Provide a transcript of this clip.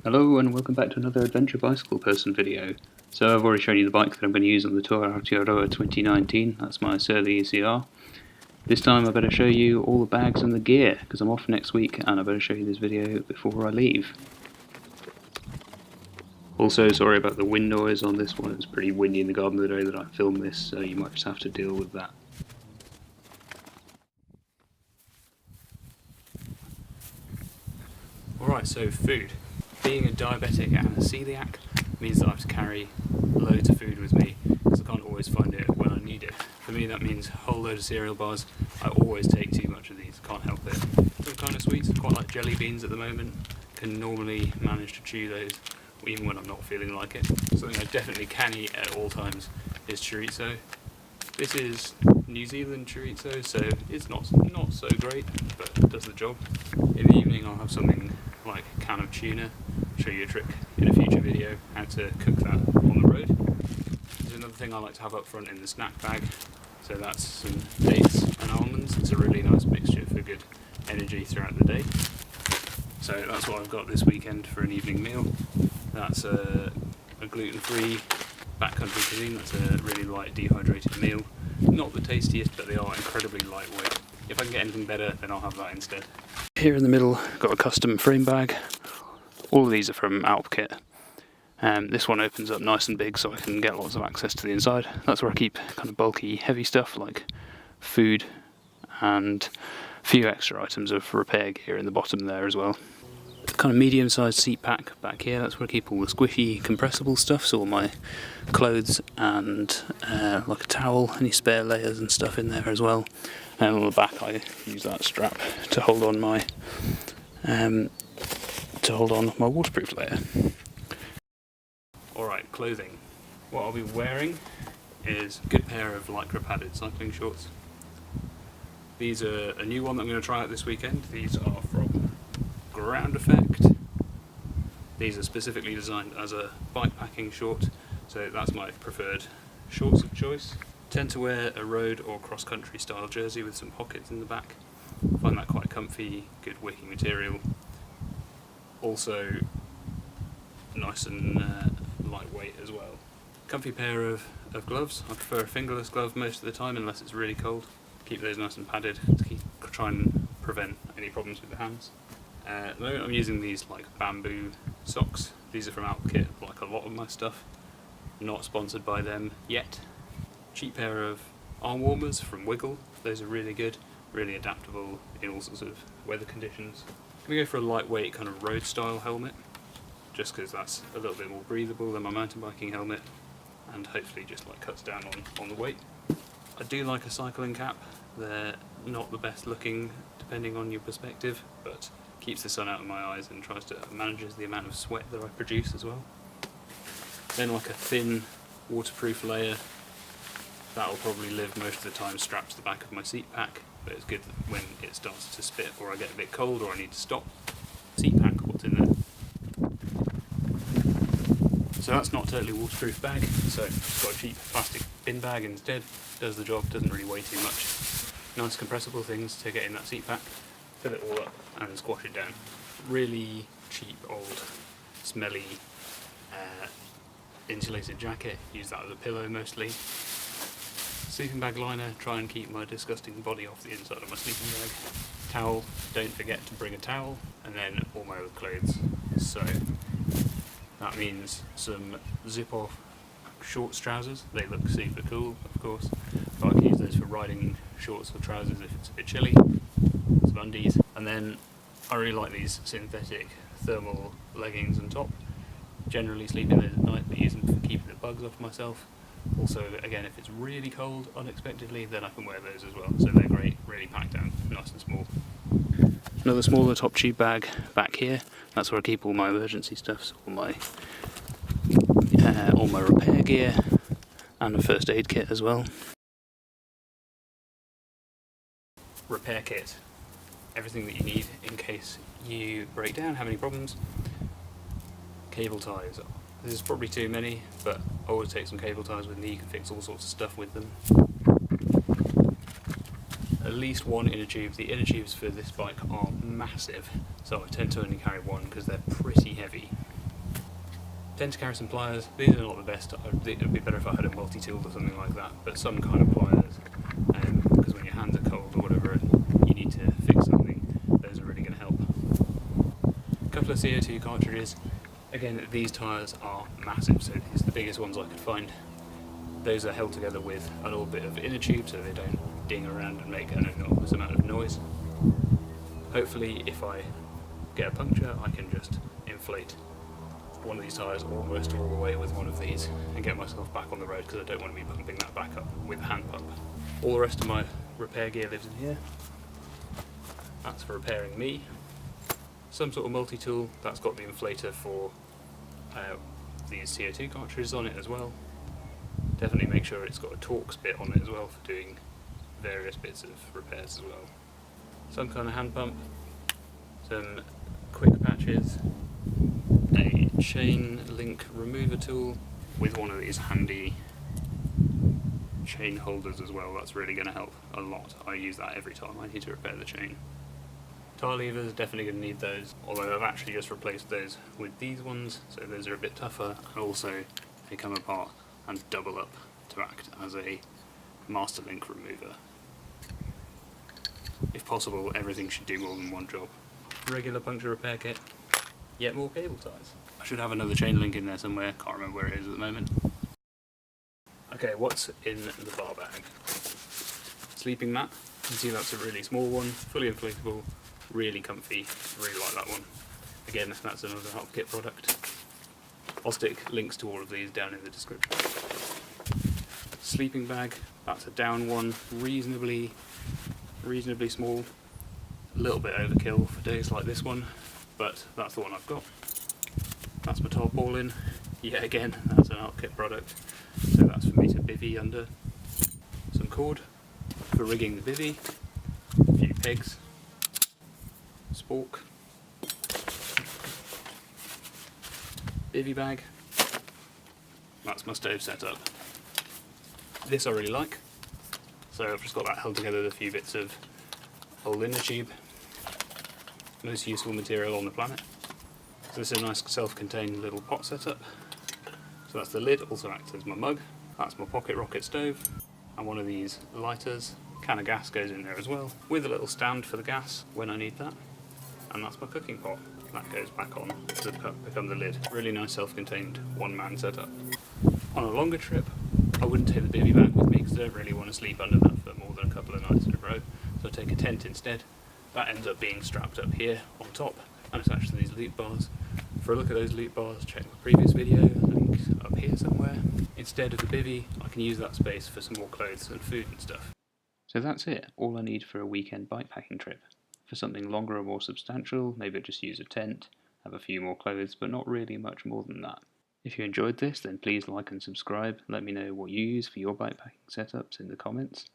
Hello and welcome back to another Adventure Bicycle Person video. So I've already shown you the bike that I'm going to use on the Aotearoa 2019, that's my Surly ECR. This time I better show you all the bags and the gear, because I'm off next week and I better show you this video before I leave. Also, sorry about the wind noise on this one, it's pretty windy in the garden the day that I filmed this, so you might just have to deal with that. Alright, so food. Being a diabetic and a celiac means that I have to carry loads of food with me because I can't always find it when I need it. For me that means a whole load of cereal bars. I always take too much of these, can't help it. Some kind of sweets, quite like jelly beans at the moment. Can normally manage to chew those even when I'm not feeling like it. Something I definitely can eat at all times is chorizo. This is New Zealand chorizo, so it's not so great, but it does the job. In the evening I'll have something like a can of tuna. Show you a trick in a future video how to cook that on the road. There's another thing I like to have up front in the snack bag, so that's some dates and almonds. It's a really nice mixture for good energy throughout the day. So that's what I've got this weekend for an evening meal. That's a gluten-free backcountry cuisine. That's a really light dehydrated meal. Not the tastiest, but they are incredibly lightweight. If I can get anything better, then I'll have that instead. Here in the middle, got a custom frame bag. All of these are from Kit. This one opens up nice and big so I can get lots of access to the inside. That's where I keep kind of bulky, heavy stuff like food and a few extra items of repair gear in the bottom there as well. Kind of medium-sized seat pack back here, that's where I keep all the squishy compressible stuff, so all my clothes and like a towel, any spare layers and stuff in there as well. And on the back I use that strap to hold on my waterproof layer. Alright, clothing. What I'll be wearing is a good pair of lycra padded cycling shorts. These are a new one that I'm going to try out this weekend. These are from Ground Effect. These are specifically designed as a bikepacking short, so that's my preferred shorts of choice. Tend to wear a road or cross-country style jersey with some pockets in the back. Find that quite comfy, good wicking material. Also nice and lightweight as well. Comfy pair of gloves. I prefer a fingerless glove most of the time unless it's really cold. Keep those nice and padded to try and prevent any problems with the hands. At the moment I'm using these like bamboo socks. These are from Kit, like a lot of my stuff. Not sponsored by them yet. Cheap pair of arm warmers from Wiggle. Those are really good, really adaptable in all sorts of weather conditions. I'm going to go for a lightweight kind of road style helmet, just because that's a little bit more breathable than my mountain biking helmet and hopefully just like cuts down on the weight. I do like a cycling cap. They're not the best looking depending on your perspective, but keeps the sun out of my eyes and manages the amount of sweat that I produce as well. Then like a thin waterproof layer. That'll probably live most of the time strapped to the back of my seat pack, but it's good when it starts to spit or I get a bit cold or I need to stop. Seat pack, what's in there? So that's not totally waterproof bag, so it's got a cheap plastic bin bag instead. Does the job, doesn't really weigh too much. Nice compressible things to get in that seat pack. Fill it all up and squash it down. Really cheap, old, smelly insulated jacket. Use that as a pillow mostly. Sleeping bag liner, try and keep my disgusting body off the inside of my sleeping bag. Towel, don't forget to bring a towel, and then all my other clothes. So that means some zip-off shorts trousers. They look super cool, of course, but I can use those for riding shorts or trousers if it's a bit chilly. Some undies, and then I really like these synthetic thermal leggings and top. Generally sleep in those at night, but use them for keeping the bugs off myself. Also, again, if it's really cold unexpectedly, then I can wear those as well. So they're great, really packed down, nice and small. Another smaller top tube bag back here. That's where I keep all my emergency stuff, so all my repair gear and a first aid kit as well. Repair kit. Everything that you need in case you break down, have any problems. Cable ties. This is probably too many, but I always take some cable ties with me. You can fix all sorts of stuff with them. At least one inner tube. The inner tubes for this bike are massive, so I tend to only carry one because they're pretty heavy. Tend to carry some pliers. These are not the best. It would be better if I had a multi-tool or something like that, but some kind of pliers, because when your hands are cold or whatever and you need to fix something, those are really going to help. A couple of CO2 cartridges. Again, these tyres are massive, so these are the biggest ones I could find. Those are held together with a little bit of inner tube so they don't ding around and make an enormous amount of noise. Hopefully if I get a puncture I can just inflate one of these tyres almost all the way with one of these and get myself back on the road, because I don't want to be pumping that back up with a hand pump. All the rest of my repair gear lives in here. That's for repairing me. Some sort of multi-tool, that's got the inflator for these CO2 cartridges on it as well. Definitely make sure it's got a Torx bit on it as well for doing various bits of repairs as well. Some kind of hand pump, some quick patches, a chain link remover tool with one of these handy chain holders as well. That's really going to help a lot. I use that every time I need to repair the chain. Tyre levers, definitely going to need those, although I've actually just replaced those with these ones, so those are a bit tougher, and also they come apart and double up to act as a master link remover. If possible, everything should do more than one job. Regular puncture repair kit, yet more cable ties. I should have another chain link in there somewhere, can't remember where it is at the moment. Okay, what's in the bar bag? Sleeping mat. You can see that's a really small one, fully inflatable, really comfy, really like that one. Again, that's another Help Kit product. I'll stick links to all of these down in the description. Sleeping bag, that's a down one, reasonably small, a little bit overkill for days like this one, but that's the one I've got. That's my tarpaulin, yet again that's an Help Kit product, so that's for me to bivvy under. Some cord for rigging the bivvy, a few pegs, spork, bivvy bag, that's my stove setup. This I really like, so I've just got that held together with a few bits of old inner tube. Most useful material on the planet. So this is a nice self-contained little pot setup. So that's the lid, also acts as my mug. That's my pocket rocket stove, and one of these lighters. Can of gas goes in there as well, with a little stand for the gas when I need that. And that's my cooking pot. That goes back on to become the lid. Really nice self-contained one-man setup. On a longer trip, I wouldn't take the bivvy bag with me because I don't really want to sleep under that for more than a couple of nights in a row. So I take a tent instead. That ends up being strapped up here on top and attached to these loop bars. For a look at those loop bars, check my previous video, link up here somewhere. Instead of the bivvy, I can use that space for some more clothes and food and stuff. So that's it, all I need for a weekend bikepacking trip. For something longer or more substantial, maybe I'd just use a tent, have a few more clothes, but not really much more than that. If you enjoyed this, then please like and subscribe. Let me know what you use for your bikepacking setups in the comments.